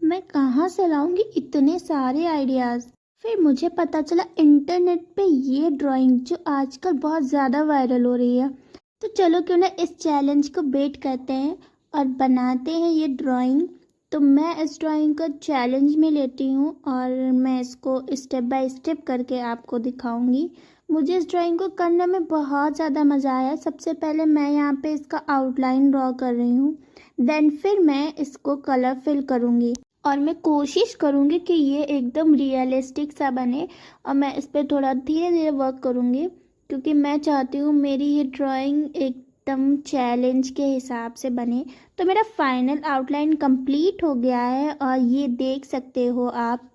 मैं कहाँ से लाऊंगी इतने सारे आइडियाज़। फिर मुझे पता चला इंटरनेट पे ये ड्राइंग जो आजकल बहुत ज़्यादा वायरल हो रही है। तो चलो क्यों ना इस चैलेंज को बेट करते हैं और बनाते हैं ये ड्राइंग। तो मैं इस ड्राइंग को चैलेंज में लेती हूँ और मैं इसको स्टेप बाय स्टेप करके आपको दिखाऊंगी। मुझे इस ड्राइंग को करने में बहुत ज़्यादा मज़ा आया। सबसे पहले मैं यहाँ पे इसका आउटलाइन ड्रॉ कर रही हूँ। देन फिर मैं इसको कलर फिल करूँगी और मैं कोशिश करूँगी कि ये एकदम रियलिस्टिक सा बने। और मैं इस पर थोड़ा धीरे धीरे वर्क करूँगी क्योंकि मैं चाहती हूँ मेरी ये ड्राइंग एकदम चैलेंज के हिसाब से बने। तो मेरा फाइनल आउटलाइन कंप्लीट हो गया है और ये देख सकते हो आप।